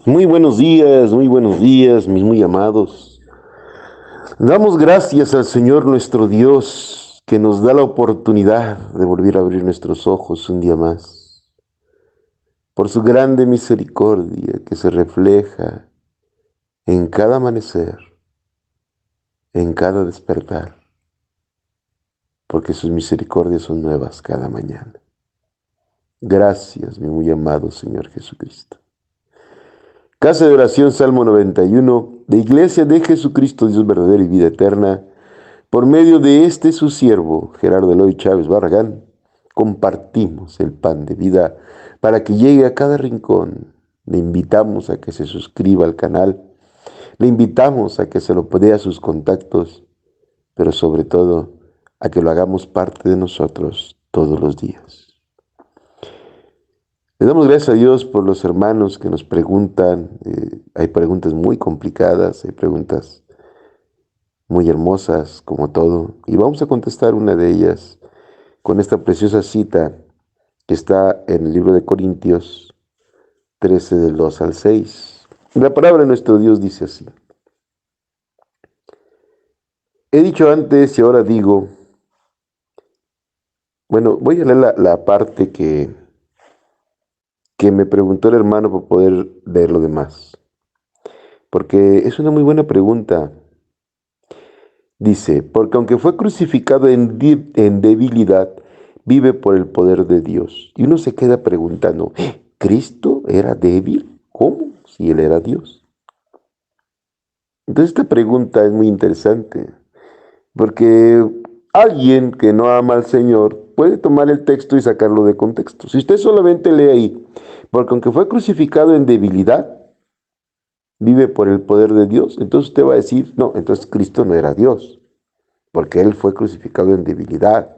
Muy buenos días, mis muy amados. Damos gracias al Señor nuestro Dios que nos da la oportunidad de volver a abrir nuestros ojos un día más, por su grande misericordia que se refleja en cada amanecer, en cada despertar, porque sus misericordias son nuevas cada mañana. Gracias, mi muy amado Señor Jesucristo. Casa de oración, Salmo 91, de Iglesia de Jesucristo, Dios verdadero y vida eterna. Por medio de este su siervo, Gerardo Eloy Chávez Barragán, compartimos el pan de vida para que llegue a cada rincón. Le invitamos a que se suscriba al canal, le invitamos a que se lo dé a sus contactos, pero sobre todo a que lo hagamos parte de nosotros todos los días. Le damos gracias a Dios por los hermanos que nos preguntan. Hay preguntas muy complicadas, hay preguntas muy hermosas como todo, y vamos a contestar una de ellas con esta preciosa cita que está en el libro de Corintios 13 del 2 al 6. La palabra de nuestro Dios dice así: he dicho antes y ahora digo. Bueno, voy a leer la parte que me preguntó el hermano para poder leer lo demás, porque es una muy buena pregunta. Dice, porque aunque fue crucificado en debilidad, vive por el poder de Dios. Y uno se queda preguntando, ¿Cristo era débil? ¿Cómo? Si Él era Dios. Entonces esta pregunta es muy interesante, porque alguien que no ama al Señor puede tomar el texto y sacarlo de contexto. Si usted solamente lee ahí, porque aunque fue crucificado en debilidad, vive por el poder de Dios, entonces usted va a decir, no, entonces Cristo no era Dios, porque Él fue crucificado en debilidad.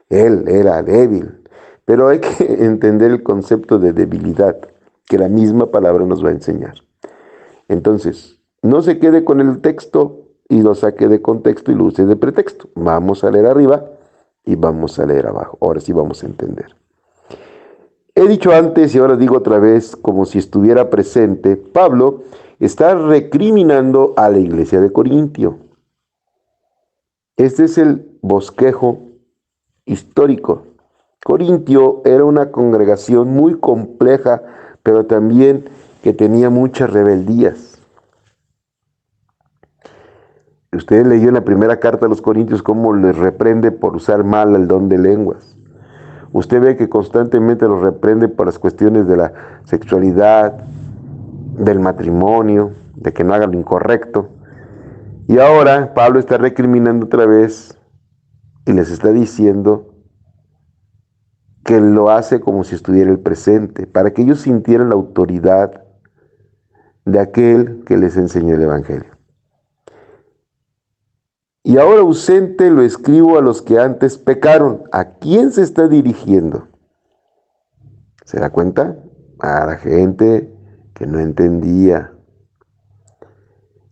Él era débil. Pero hay que entender el concepto de debilidad que la misma palabra nos va a enseñar. Entonces, no se quede con el texto y lo saque de contexto y lo use de pretexto. Vamos a leer arriba y vamos a leer abajo. Ahora sí vamos a entender. He dicho antes y ahora digo otra vez, como si estuviera presente, Pablo está recriminando a la iglesia de Corintio. Este es el bosquejo histórico. Corintio era una congregación muy compleja, pero también que tenía muchas rebeldías. Usted leyó en la primera carta a los Corintios cómo les reprende por usar mal el don de lenguas. Usted ve que constantemente los reprende por las cuestiones de la sexualidad, del matrimonio, de que no hagan lo incorrecto. Y ahora Pablo está recriminando otra vez y les está diciendo que lo hace como si estuviera el presente, para que ellos sintieran la autoridad de aquel que les enseñó el Evangelio. Y ahora ausente lo escribo a los que antes pecaron. ¿A quién se está dirigiendo? ¿Se da cuenta? A la gente que no entendía.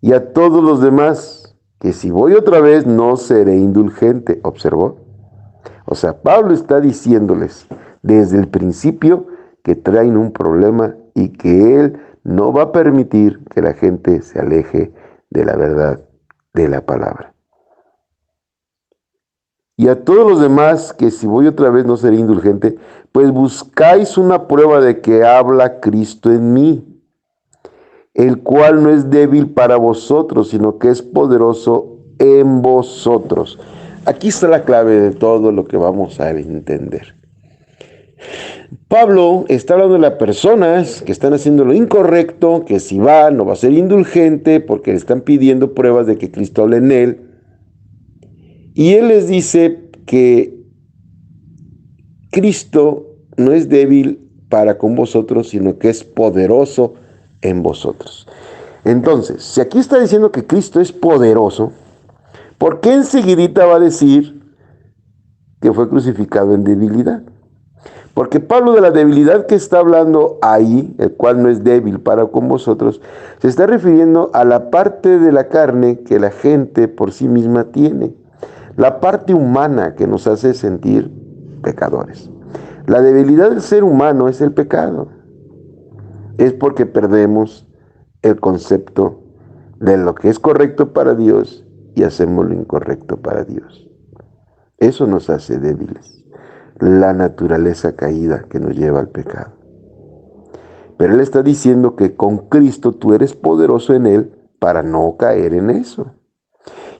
Y a todos los demás, que si voy otra vez no seré indulgente. ¿Observó? O sea, Pablo está diciéndoles desde el principio que traen un problema y que él no va a permitir que la gente se aleje de la verdad de la palabra. Y a todos los demás, que si voy otra vez no seré indulgente, pues buscáis una prueba de que habla Cristo en mí, el cual no es débil para vosotros, sino que es poderoso en vosotros. Aquí está la clave de todo lo que vamos a entender. Pablo está hablando de las personas que están haciendo lo incorrecto, que si va no va a ser indulgente porque le están pidiendo pruebas de que Cristo habla en él. Y él les dice que Cristo no es débil para con vosotros, sino que es poderoso en vosotros. Entonces, si aquí está diciendo que Cristo es poderoso, ¿por qué enseguidita va a decir que fue crucificado en debilidad? Porque Pablo, de la debilidad que está hablando ahí, el cual no es débil para con vosotros, se está refiriendo a la parte de la carne que la gente por sí misma tiene. La parte humana que nos hace sentir pecadores. La debilidad del ser humano es el pecado. es porque perdemos el concepto de lo que es correcto para Dios y hacemos lo incorrecto para Dios. Eso nos hace débiles. La naturaleza caída que nos lleva al pecado. Pero Él está diciendo que con Cristo tú eres poderoso en Él para no caer en eso.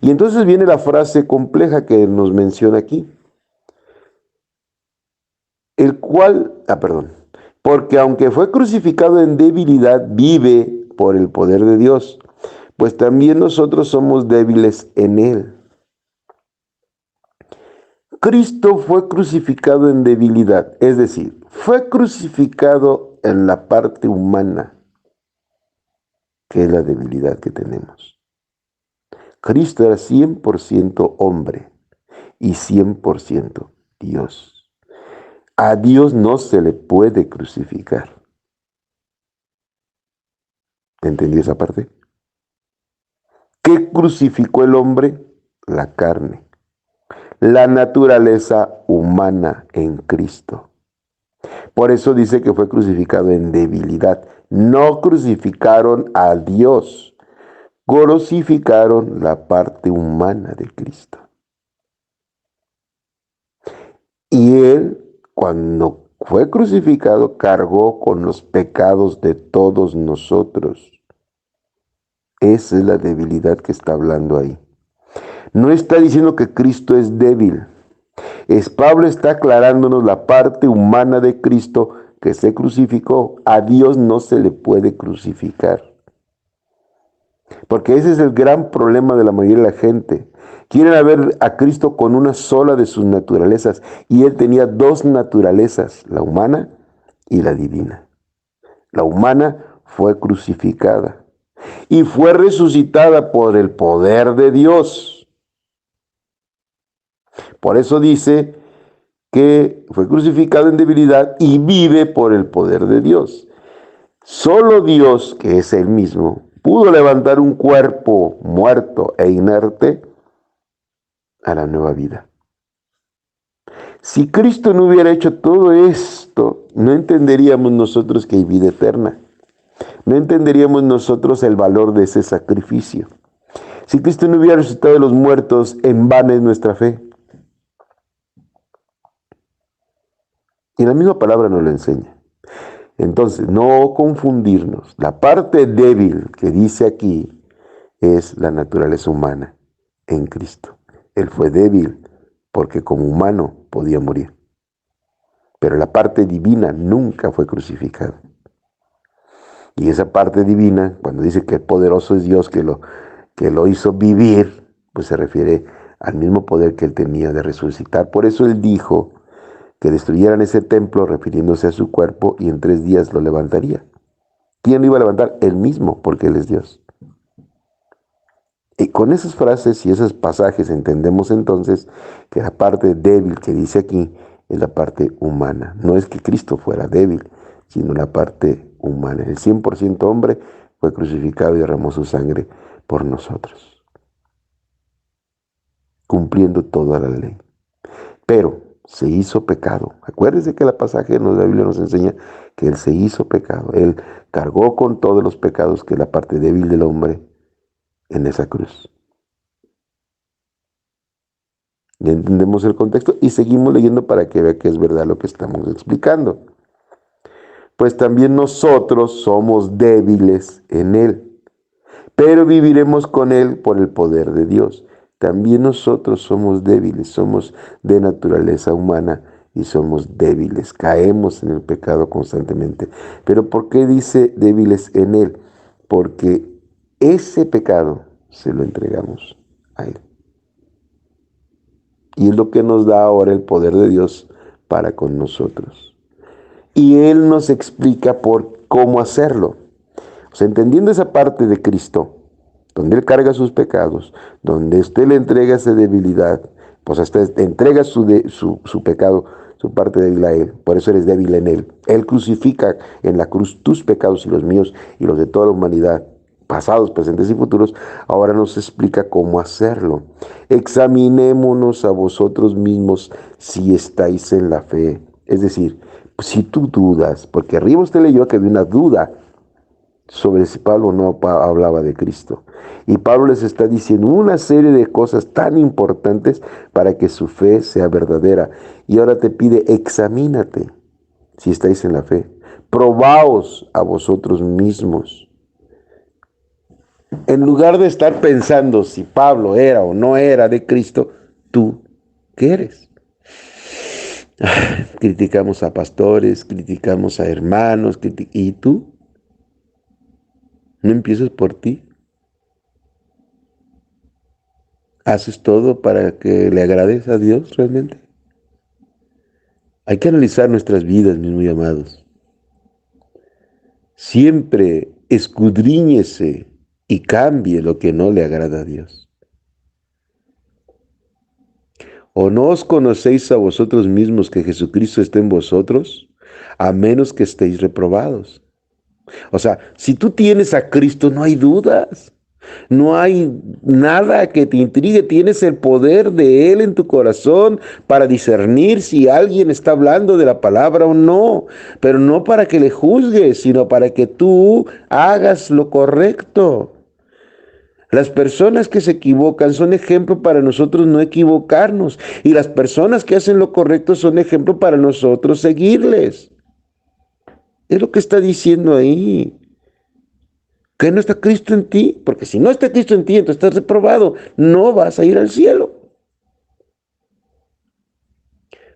Y entonces viene la frase compleja que nos menciona aquí. Porque aunque fue crucificado en debilidad, vive por el poder de Dios, pues también nosotros somos débiles en Él. Cristo fue crucificado en debilidad, es decir, fue crucificado en la parte humana, que es la debilidad que tenemos. Cristo era 100% hombre y 100% Dios. A Dios no se le puede crucificar. ¿Entendí esa parte? ¿Qué crucificó el hombre? La carne, la naturaleza humana en Cristo. Por eso dice que fue crucificado en debilidad. No crucificaron a Dios, crucificaron la parte humana de Cristo. Y Él, cuando fue crucificado, cargó con los pecados de todos nosotros. Esa es la debilidad que está hablando ahí. No está diciendo que Cristo es débil. Pablo está aclarándonos la parte humana de Cristo que se crucificó. A Dios no se le puede crucificar. Porque ese es el gran problema de la mayoría de la gente. Quieren ver a Cristo con una sola de sus naturalezas. Y Él tenía dos naturalezas, la humana y la divina. La humana fue crucificada y fue resucitada por el poder de Dios. Por eso dice que fue crucificado en debilidad y vive por el poder de Dios. Solo Dios, que es Él mismo, pudo levantar un cuerpo muerto e inerte a la nueva vida. Si Cristo no hubiera hecho todo esto, no entenderíamos nosotros que hay vida eterna. No entenderíamos nosotros el valor de ese sacrificio. Si Cristo no hubiera resucitado de los muertos, en vano es nuestra fe. Y la misma palabra nos lo enseña. Entonces, no confundirnos. La parte débil que dice aquí es la naturaleza humana en Cristo. Él fue débil porque como humano podía morir. Pero la parte divina nunca fue crucificada. Y esa parte divina, cuando dice que el poderoso es Dios que lo hizo vivir, pues se refiere al mismo poder que Él tenía de resucitar. Por eso Él dijo que destruyeran ese templo refiriéndose a su cuerpo y en 3 días lo levantaría. ¿Quién lo iba a levantar? Él mismo, porque Él es Dios. Y con esas frases y esos pasajes entendemos entonces que la parte débil que dice aquí es la parte humana. No es que Cristo fuera débil, sino la parte humana. El 100% hombre fue crucificado y derramó su sangre por nosotros, cumpliendo toda la ley. Pero se hizo pecado. Acuérdense que el pasaje de la Biblia nos enseña que Él se hizo pecado. Él cargó con todos los pecados, que es la parte débil del hombre, en esa cruz. Ya entendemos el contexto y seguimos leyendo para que vea que es verdad lo que estamos explicando. Pues también nosotros somos débiles en Él, pero viviremos con Él por el poder de Dios. También nosotros somos débiles, somos de naturaleza humana y somos débiles, caemos en el pecado constantemente. Pero ¿por qué dice débiles en Él? Porque ese pecado se lo entregamos a Él. Y es lo que nos da ahora el poder de Dios para con nosotros. Y Él nos explica cómo hacerlo. O sea, entendiendo esa parte de Cristo, donde Él carga sus pecados, donde usted le entrega esa debilidad, pues hasta entrega su pecado, su parte débil a Él. Por eso eres débil en Él. Él crucifica en la cruz tus pecados y los míos y los de toda la humanidad, pasados, presentes y futuros. Ahora nos explica cómo hacerlo. Examinémonos a vosotros mismos si estáis en la fe. Es decir, si tú dudas, porque arriba usted leyó que había una duda sobre si Pablo no hablaba de Cristo. Y Pablo les está diciendo una serie de cosas tan importantes para que su fe sea verdadera. Y ahora te pide, examínate si estáis en la fe. Probaos a vosotros mismos. En lugar de estar pensando si Pablo era o no era de Cristo, ¿tú qué eres? Criticamos a pastores, criticamos a hermanos, ¿y tú? ¿No empiezas por ti? ¿Haces todo para que le agrades a Dios realmente? Hay que analizar nuestras vidas, mis muy amados. Siempre escudriñese y cambie lo que no le agrada a Dios. ¿O no os conocéis a vosotros mismos que Jesucristo está en vosotros, a menos que estéis reprobados? O sea, si tú tienes a Cristo, no hay dudas. No hay nada que te intrigue, tienes el poder de Él en tu corazón para discernir si alguien está hablando de la palabra o no, pero no para que le juzgues, sino para que tú hagas lo correcto. Las personas que se equivocan son ejemplo para nosotros no equivocarnos, y las personas que hacen lo correcto son ejemplo para nosotros seguirles. Es lo que está diciendo ahí. ¿Que no está Cristo en ti? Porque si no está Cristo en ti, entonces estás reprobado. No vas a ir al cielo.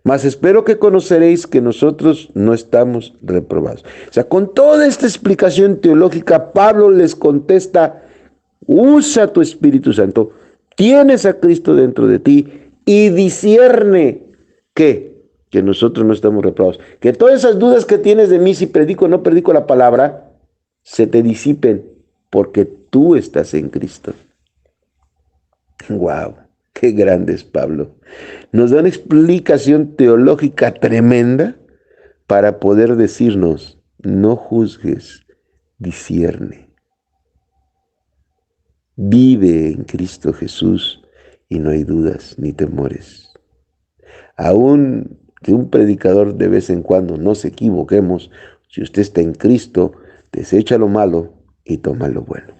Mas espero que conoceréis que nosotros no estamos reprobados. O sea, con toda esta explicación teológica, Pablo les contesta, usa tu Espíritu Santo, tienes a Cristo dentro de ti y discierne que nosotros no estamos reprobados. Que todas esas dudas que tienes de mí, si predico o no predico la palabra, se te disipen porque tú estás en Cristo. ¡Wow! ¡Qué grande es Pablo! Nos da una explicación teológica tremenda para poder decirnos, no juzgues, discierne. Vive en Cristo Jesús y no hay dudas ni temores. Aún que un predicador de vez en cuando nos equivoquemos, si usted está en Cristo, desecha lo malo y toma lo bueno.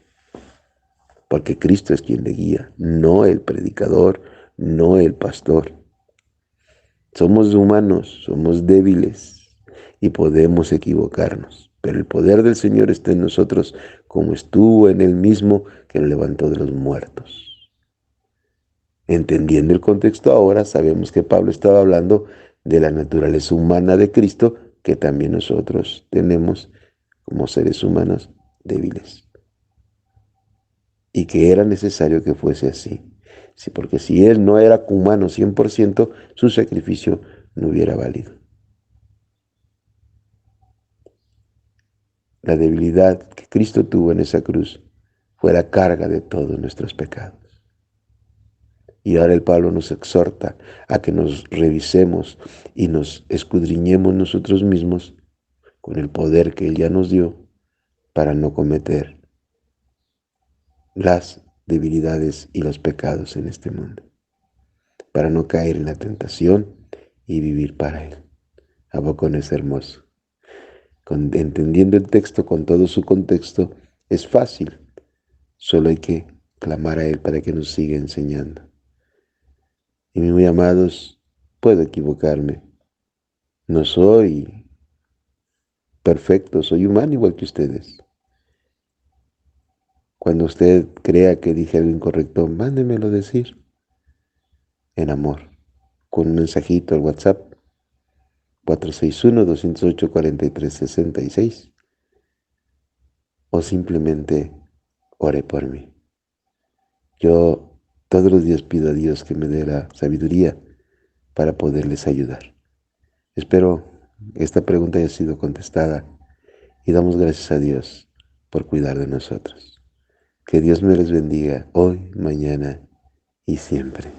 Porque Cristo es quien le guía, no el predicador, no el pastor. Somos humanos, somos débiles y podemos equivocarnos, pero el poder del Señor está en nosotros, como estuvo en Él mismo que nos levantó de los muertos. Entendiendo el contexto ahora, sabemos que Pablo estaba hablando de la naturaleza humana de Cristo, que también nosotros tenemos como seres humanos débiles. Y que era necesario que fuese así. Sí, porque si Él no era humano 100%, su sacrificio no hubiera valido. La debilidad que Cristo tuvo en esa cruz fue la carga de todos nuestros pecados. Y ahora el Pablo nos exhorta a que nos revisemos y nos escudriñemos nosotros mismos con el poder que Él ya nos dio para no cometer las debilidades y los pecados en este mundo, para no caer en la tentación y vivir para Él. ¿A poco no es hermoso? Entendiendo el texto con todo su contexto, es fácil. Solo hay que clamar a Él para que nos siga enseñando. Y mis muy amados, puedo equivocarme. No soy perfecto, soy humano igual que ustedes. Cuando usted crea que dije algo incorrecto, mándemelo decir en amor, con un mensajito al WhatsApp 461-208-4366 o simplemente ore por mí. Yo todos los días pido a Dios que me dé la sabiduría para poderles ayudar. Espero que esta pregunta haya sido contestada y damos gracias a Dios por cuidar de nosotros. Que Dios me les bendiga hoy, mañana y siempre.